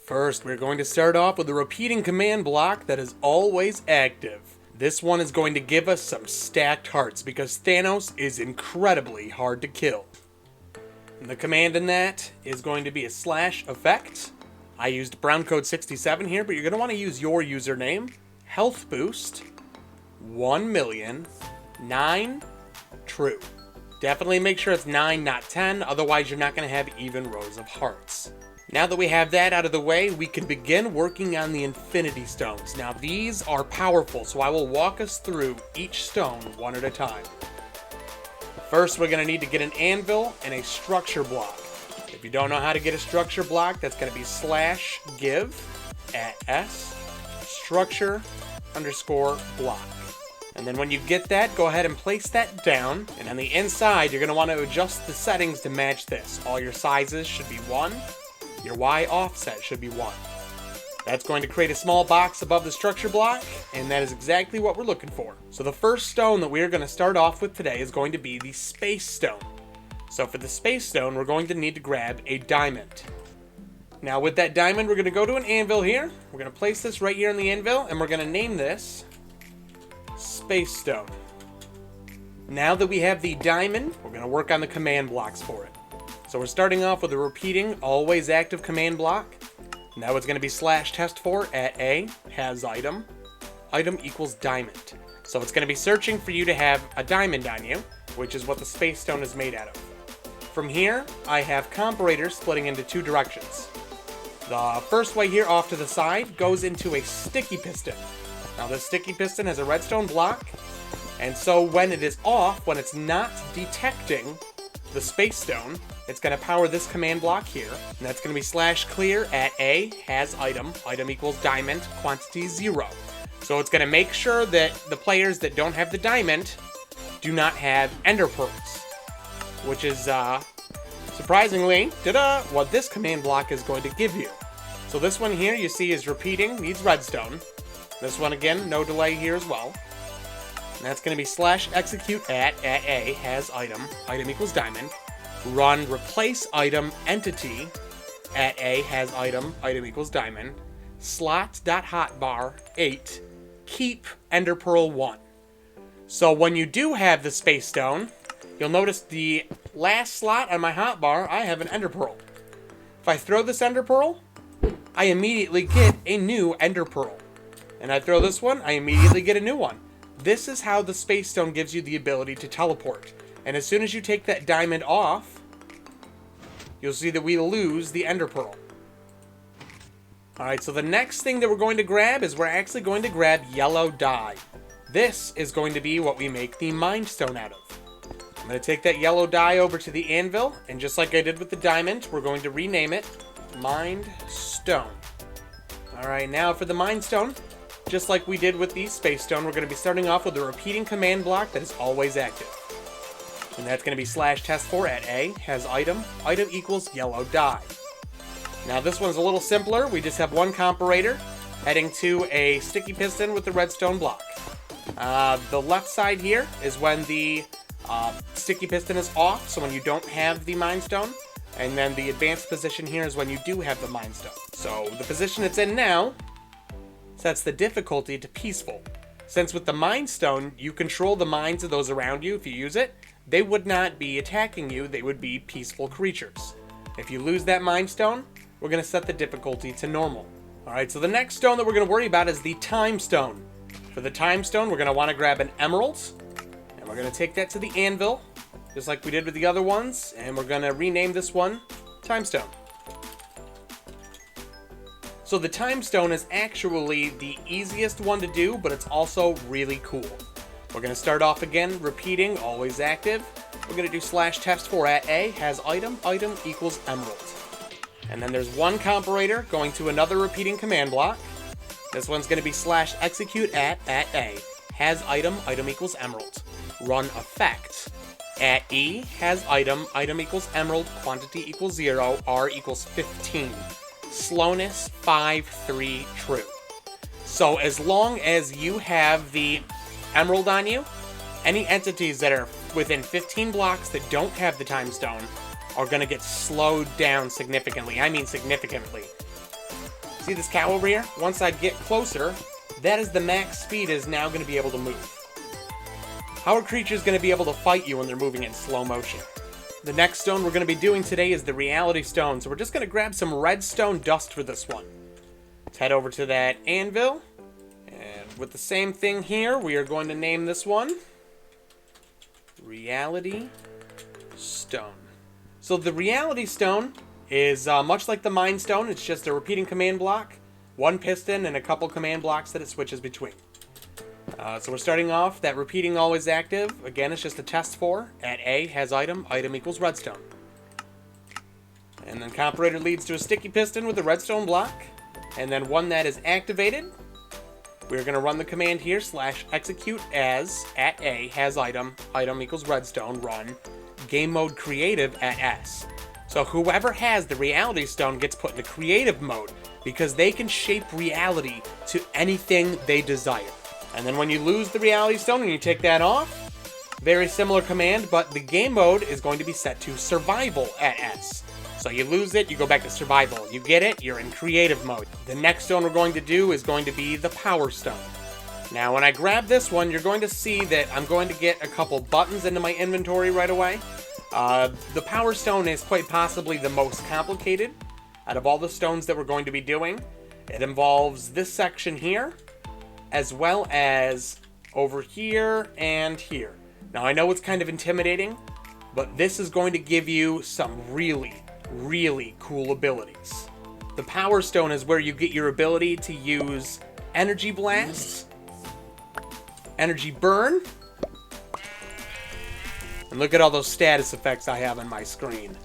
First, we're going to start off with a repeating command block that is always active. This one is going to give us some stacked hearts because Thanos is incredibly hard to kill. And the command in that is going to be a slash effect. I used brown code 67 here, but you're going to want to use your username. Health boost, 1,000,009 true. Definitely make sure it's 9, not 10, otherwise you're not going to have even rows of hearts. Now that we have that out of the way, we can begin working on the Infinity Stones. Now these are powerful, so I will walk us through each stone one at a time. First, we're going to need to get an anvil and a structure block. If you don't know how to get a structure block, that's going to be slash give at s structure underscore block. And then when you get that, go ahead and place that down. And on the inside, you're going to want to adjust the settings to match this. All your sizes should be 1. Your Y offset should be 1. That's going to create a small box above the structure block, and that is exactly what we're looking for. So the first stone that we're going to start off with today is going to be the Space Stone. So for the Space Stone, we're going to need to grab a diamond. Now with that diamond, we're going to go to an anvil here. We're going to place this right here on the anvil, and we're going to name this Space Stone. Now that we have the diamond, we're going to work on the command blocks for it. So we're starting off with a repeating, always active command block. Now it's going to be slash test4 at a has item equals diamond. So it's going to be searching for you to have a diamond on you, which is what the Space Stone is made out of. From here, I have comparators splitting into 2 directions. The first way here off to the side goes into a sticky piston. Now this sticky piston has a redstone block, and so when it is off, when it's not detecting the Space Stone, it's going to power this command block here, and that's going to be slash clear at a has item equals diamond, quantity 0. So it's going to make sure that the players that don't have the diamond do not have ender pearls, which is surprisingly what this command block is going to give you. So this one here you see is repeating, needs redstone. This one again, no delay here as well. And that's going to be slash execute at a has item equals diamond. Run replace item entity at a has item equals diamond. Slot.hotbar 8 keep ender pearl 1. So when you do have the Space Stone, you'll notice the last slot on my hotbar, I have an ender pearl. If I throw this ender pearl, I immediately get a new ender pearl. And I throw this one, I immediately get a new one. This is how the Space Stone gives you the ability to teleport. And as soon as you take that diamond off, you'll see that we lose the ender pearl. Alright, so the next thing that we're going to grab is we're actually going to grab yellow dye. This is going to be what we make the Mind Stone out of. I'm going to take that yellow dye over to the anvil, and just like I did with the diamond, we're going to rename it Mind Stone. Alright, now for the Mind Stone, just like we did with the Space Stone, we're going to be starting off with a repeating command block that is always active. And that's going to be slash test4 at a has item equals yellow dye. Now this one's a little simpler. We just have one comparator heading to a sticky piston with the redstone block. The left side here is when the sticky piston is off, so when you don't have the Mind Stone. And then the advanced position here is when you do have the Mind Stone. So the position it's in now sets the difficulty to peaceful. Since with the Mind Stone, you control the minds of those around you if you use it, they would not be attacking you, they would be peaceful creatures. If you lose that Mind Stone, we're going to set the difficulty to normal. Alright, so the next stone that we're going to worry about is the Time Stone. For the Time Stone, we're going to want to grab an emerald, and we're going to take that to the anvil, just like we did with the other ones, and we're going to rename this one Time Stone. So the Time Stone is actually the easiest one to do, but it's also really cool. We're going to start off again, repeating, always active. We're going to do slash test4 at a has item equals emerald. And then there's one comparator going to another repeating command block. This one's going to be slash execute at a has item equals emerald. Run effect at e has item equals emerald, quantity equals 0, r equals 15. Slowness 5-3 true. So as long as you have the emerald on you, any entities that are within 15 blocks that don't have the Time Stone are going to get slowed down significantly. I mean significantly. See this cow over here? Once I get closer, that is the max speed is now going to be able to move. How are creatures going to be able to fight you when they're moving in slow motion? The next stone we're going to be doing today is the reality stone, so we're just going to grab some redstone dust for this one. Let's head over to that anvil, and with the same thing here, we are going to name this one Reality Stone. So the reality stone is much like the Mind Stone. It's just a repeating command block, one piston, and a couple command blocks that it switches between. So we're starting off that repeating always active. Again, it's just a test for. At A has item, item equals redstone. And then comparator leads to a sticky piston with a redstone block. And then one that is activated, we're going to run the command here, /execute as at A has item, item equals redstone, run game mode creative at S. So whoever has the reality stone gets put into creative mode because they can shape reality to anything they desire. And then when you lose the reality stone and you take that off, very similar command, but the game mode is going to be set to survival at S. So you lose it, you go back to survival. You get it, you're in creative mode. The next stone we're going to do is going to be the power stone. Now when I grab this one, you're going to see that I'm going to get a couple buttons into my inventory right away. The power stone is quite possibly the most complicated out of all the stones that we're going to be doing. It involves this section here, as well as over here and here. Now I know it's kind of intimidating, but this is going to give you some really, really cool abilities. The power stone is where you get your ability to use energy blast, energy burn, and look at all those status effects I have on my screen.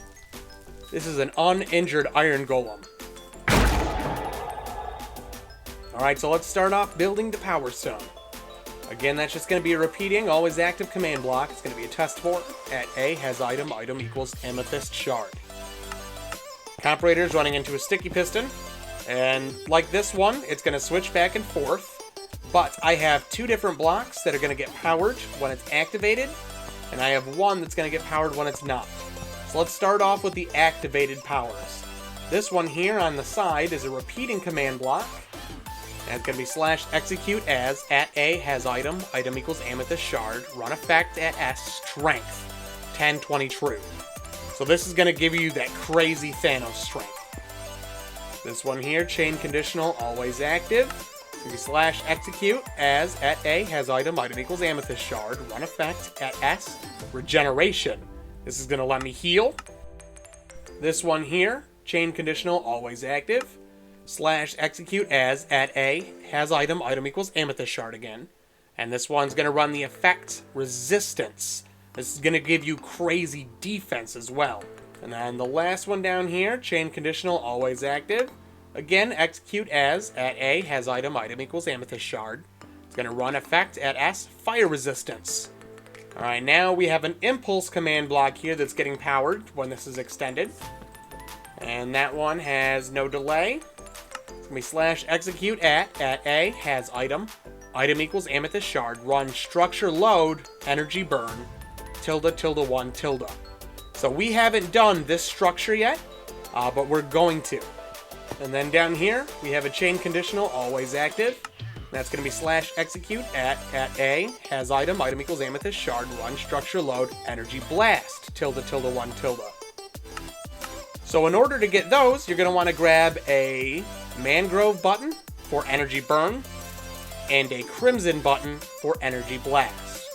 This is an uninjured iron golem. Alright, so let's start off building the power stone. Again, that's just going to be a repeating, always active command block. It's going to be a test for. At A has item, item equals amethyst shard. Comparator is running into a sticky piston, and like this one, it's going to switch back and forth, but I have two different blocks that are going to get powered when it's activated, and I have one that's going to get powered when it's not. So let's start off with the activated powers. This one here on the side is a repeating command block, and it's going to be /execute as at A has item, item equals amethyst shard, run effect at S, strength, 10, 20, true. So this is going to give you that crazy Thanos strength. This one here, chain conditional, always active. It's going to be /execute as at A has item, item equals amethyst shard, run effect at S, regeneration. This is going to let me heal. This one here, chain conditional, always active. /execute as at A has item, item equals amethyst shard again. And this one's going to run the effect resistance. This is going to give you crazy defense as well. And then the last one down here, chain conditional, always active. Again, execute as at A has item, item equals amethyst shard. It's going to run effect at S, fire resistance. Alright, now we have an impulse command block here that's getting powered when this is extended. And that one has no delay. It's going to be /execute at A has item, item equals amethyst shard, run structure load, energy burn, ~1 tilde. So we haven't done this structure yet, but we're going to. And then down here, we have a chain conditional, always active. That's going to be /execute at A has item, item equals amethyst shard, run structure load, energy blast, ~1 tilde. So in order to get those, you're going to want to grab a mangrove button for energy burn and a crimson button for energy blast.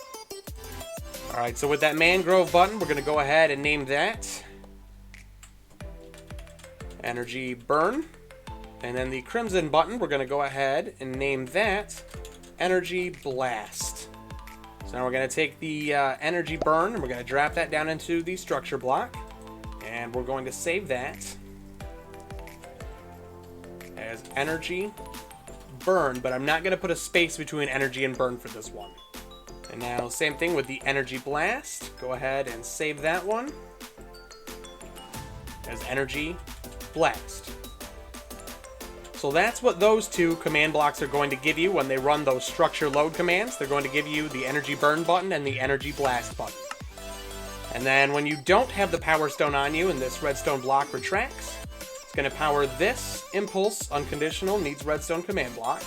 Alright, so with that mangrove button, we're going to go ahead and name that energy burn. And then the crimson button, we're going to go ahead and name that energy blast. So now we're going to take the energy burn and we're going to drop that down into the structure block. And we're going to save that as energy burn, but I'm not going to put a space between energy and burn for this one. And now same thing with the energy blast. Go ahead and save that one as energy blast. So that's what those two command blocks are going to give you when they run those structure load commands. They're going to give you the energy burn button and the energy blast button. And then when you don't have the power stone on you and this redstone block retracts, it's going to power this impulse unconditional needs redstone command block.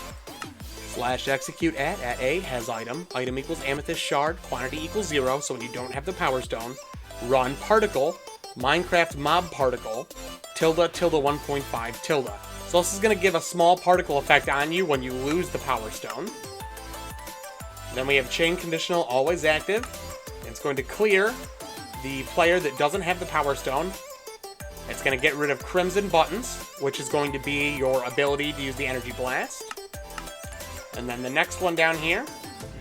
Slash execute at A has item. Item equals amethyst shard. Quantity equals 0. So when you don't have the power stone, run particle. Minecraft mob particle. Tilde tilde 1.5 tilde. So this is going to give a small particle effect on you when you lose the power stone. Then we have chain conditional always active. It's going to clear the player that doesn't have the power stone. It's going to get rid of crimson buttons, which is going to be your ability to use the energy blast. And then the next one down here,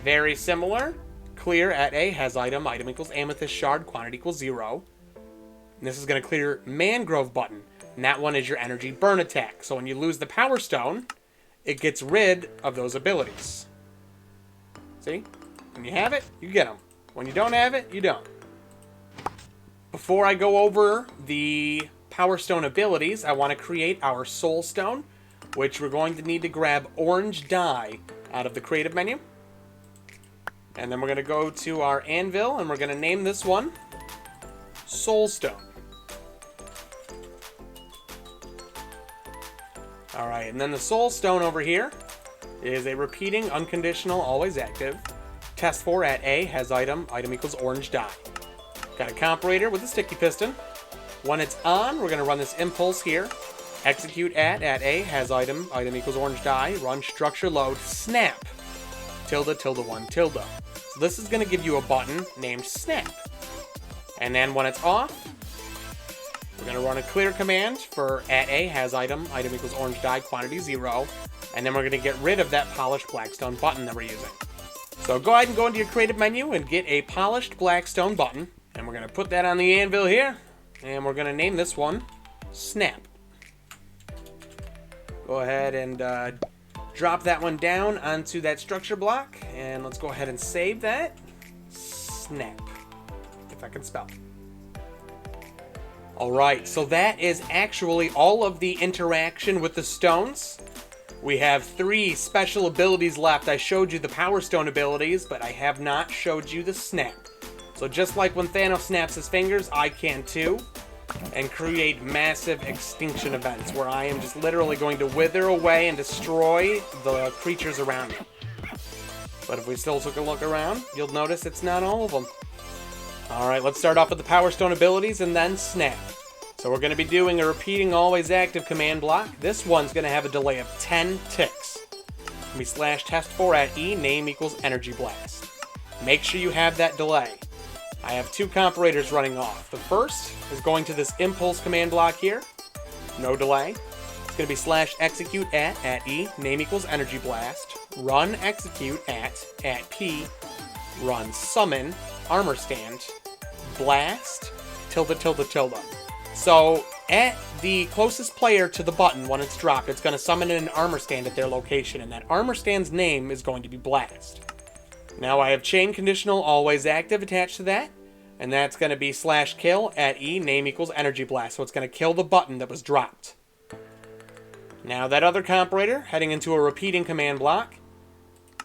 very similar. Clear at A has item. Item equals amethyst shard. Quantity equals 0. And this is going to clear mangrove button. And that one is your energy burn attack. So when you lose the power stone, it gets rid of those abilities. See? When you have it, you get them. When you don't have it, you don't. Before I go over the power stone abilities, I want to create our soul stone, which we're going to need to grab orange dye out of the creative menu. And then we're going to go to our anvil, and we're going to name this one Soul Stone. Alright, and then the soul stone over here is a repeating, unconditional, always active. Test for at A has item. Item equals orange dye. Got a comparator with a sticky piston. When it's on, we're going to run this impulse here. Execute at A has item. Item equals orange dye. Run structure load. Snap. Tilde tilde 1 tilde. So this is going to give you a button named snap. And then when it's off, we're going to run a clear command for at A has item. Item equals orange dye. Quantity 0. And then we're going to get rid of that polished blackstone button that we're using. So go ahead and go into your creative menu and get a polished blackstone button. And we're going to put that on the anvil here. And we're going to name this one Snap. Go ahead and drop that one down onto that structure block. And let's go ahead and save that. Snap. If I can spell. Alright, so that is actually all of the interaction with the stones. We have 3 special abilities left. I showed you the power stone abilities, but I have not showed you the snap. So just like when Thanos snaps his fingers, I can too. And create massive extinction events where I am just literally going to wither away and destroy the creatures around me. But if we still took a look around, you'll notice it's not all of them. Alright, let's start off with the power stone abilities and then snap. So we're going to be doing a repeating always active command block. This one's going to have a delay of 10 ticks. It's going to be slash test for at E, name equals energy blast. Make sure you have that delay. I have 2 comparators running off. The first is going to this impulse command block here. No delay. It's going to be slash execute at E, name equals energy blast. Run execute at P, run summon, armor stand, blast, tilde tilde tilde. So at the closest player to the button when it's dropped, it's going to summon an armor stand at their location, and that armor stand's name is going to be blast. Now I have chain conditional always active attached to that, and that's going to be slash kill at E, name equals energy blast. So it's going to kill the button that was dropped. Now that other comparator heading into a repeating command block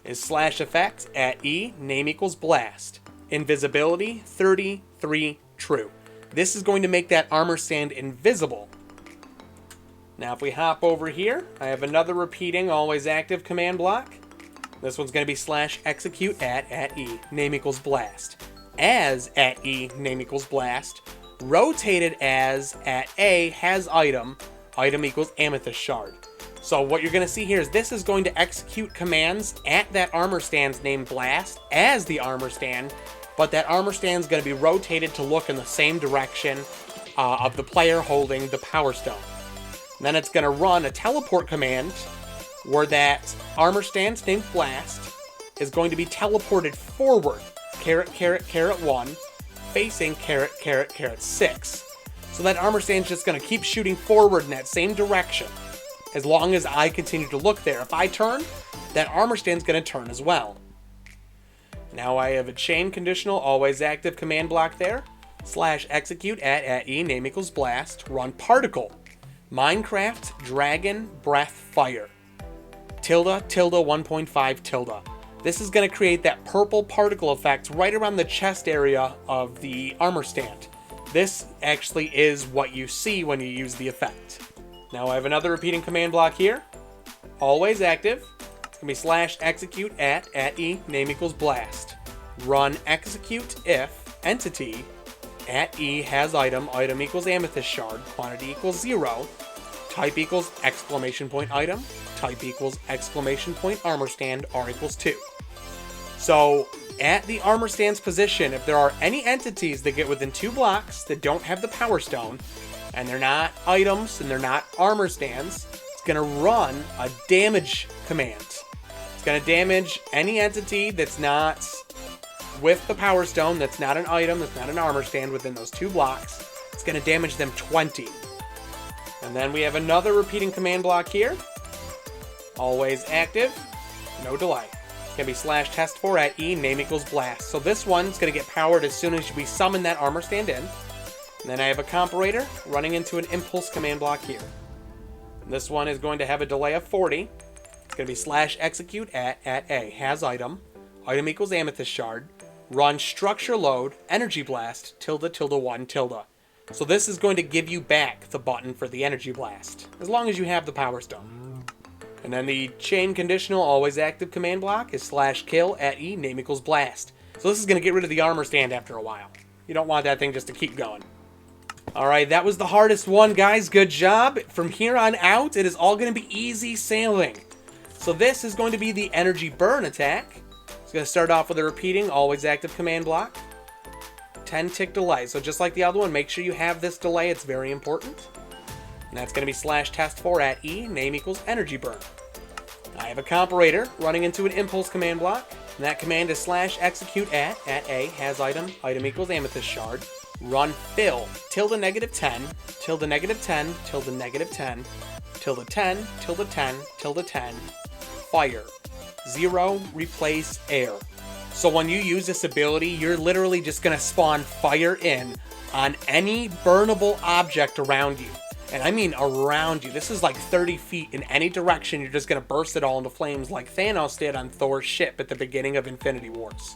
is slash effect at E, name equals blast. Invisibility 33 true. This is going to make that armor stand invisible. Now if we hop over here, I have another repeating always active command block. This one's going to be slash execute at E, name equals blast. As at E, name equals blast. Rotated as at A has item. Item equals amethyst shard. So what you're going to see here is this is going to execute commands at that armor stand's named blast as the armor stand, but that armor stand is going to be rotated to look in the same direction of the player holding the power stone. And then it's going to run a teleport command where that armor stand's named blast is going to be teleported forward, caret, caret, caret 1, facing caret, caret, caret 6. So that armor stand's just going to keep shooting forward in that same direction as long as I continue to look there. If I turn, that armor stand's going to turn as well. Now I have a chain conditional always active command block there. Slash execute at E, name equals blast. Run particle. Minecraft dragon breath fire. Tilde tilde 1.5 tilde. This is going to create that purple particle effect right around the chest area of the armor stand. This actually is what you see when you use the effect. Now I have another repeating command block here. Always active. It's going to be slash execute at E, name equals blast. Run execute if entity at E has item, item equals amethyst shard, quantity equals 0, type equals exclamation point item, type equals exclamation point armor stand, R equals 2. So at the armor stand's position, if there are any entities that get within 2 blocks that don't have the power stone, and they're not items and they're not armor stands, it's going to run a damage command. It's going to damage any entity that's not with the power stone, that's not an item, that's not an armor stand within those 2 blocks. It's going to damage them 20. And then we have another repeating command block here. Always active, no delay. It's going to be slash test for at E, name equals blast. So this one's going to get powered as soon as we summon that armor stand in. And then I have a comparator running into an impulse command block here. And this one is going to have a delay of 40. It's going to be slash execute at A, has item, item equals amethyst shard, run structure load, energy blast, tilde tilde 1 tilde. So this is going to give you back the button for the energy blast, as long as you have the power stone. And then the chain conditional always active command block is slash kill at E, name equals blast. So this is going to get rid of the armor stand after a while. You don't want that thing just to keep going. Alright, that was the hardest one, guys. Good job. From here on out, it is all going to be easy sailing. So this is going to be the energy burn attack. It's going to start off with a repeating, always active command block. 10 tick delay. So just like the other one, make sure you have this delay. It's very important. And that's going to be slash test for at E, name equals energy burn. I have a comparator running into an impulse command block. And that command is slash execute at A, has item, item equals amethyst shard. Run fill, tilde negative 10, tilde negative 10, tilde negative 10, tilde 10, tilde 10, tilde 10, fire. 0, replace air. So when you use this ability, you're literally just going to spawn fire in on any burnable object around you. And I mean around you. This is like 30 feet in any direction. You're just going to burst it all into flames like Thanos did on Thor's ship at the beginning of Infinity Wars.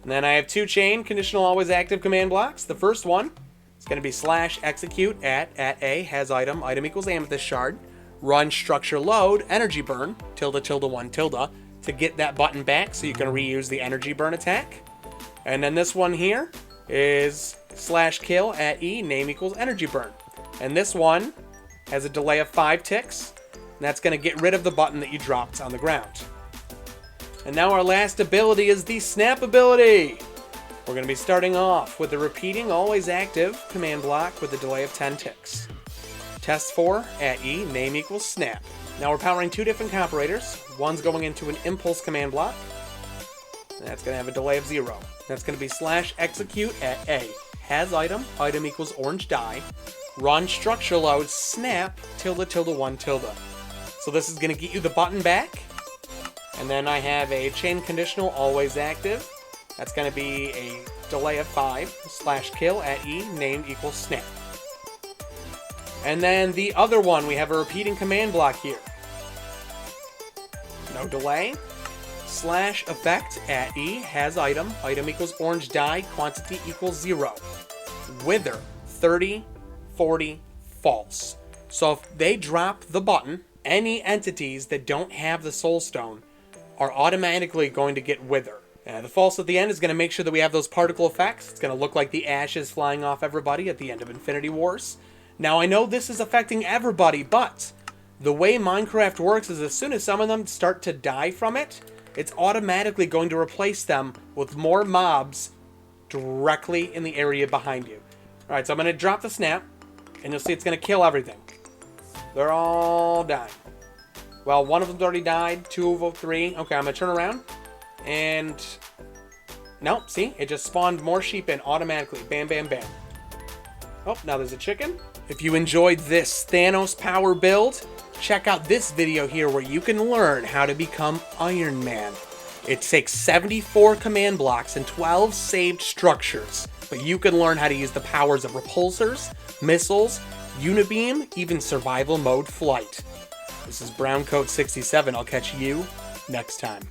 And then I have 2 chain conditional always active command blocks. The first one is going to be slash execute at A, has item, item equals amethyst shard. Run structure load, energy burn, tilde tilde 1 tilde, to get that button back so you can reuse the energy burn attack. And then this one here is slash kill at E, name equals energy burn. And this one has a delay of 5 ticks, and that's going to get rid of the button that you dropped on the ground. And now our last ability is the snap ability. We're going to be starting off with the repeating always active command block with a delay of 10 ticks. Test for at E, name equals snap. Now we're powering 2 different comparators. One's going into an impulse command block. And that's going to have a delay of 0. That's going to be slash execute at A, has item, item equals orange die. Run structure load, snap, tilde tilde 1 tilde. So this is going to get you the button back. And then I have a chain conditional always active. That's going to be a delay of 5, slash kill at E, name equals snap. And then the other one, we have a repeating command block here. No delay. Slash effect at E, has item, item equals orange die, quantity equals 0. Wither, 30, 40, false. So if they drop the button, any entities that don't have the soul stone are automatically going to get wither. The false at the end is going to make sure that we have those particle effects. It's going to look like the ashes flying off everybody at the end of Infinity Wars. Now I know this is affecting everybody, but the way Minecraft works is as soon as some of them start to die from it, it's automatically going to replace them with more mobs directly in the area behind you. Alright, so I'm going to drop the snap, and you'll see it's going to kill everything. They're all dying. Well, one of them's already died, 2 of them, 3. Okay, I'm going to turn around, and nope, see? It just spawned more sheep in automatically. Bam, bam, bam. Oh, now there's a chicken. If you enjoyed this Thanos power build, check out this video here where you can learn how to become Iron Man. It takes 74 command blocks and 12 saved structures, but you can learn how to use the powers of repulsors, missiles, unibeam, even survival mode flight. This is Browncoat67. I'll catch you next time.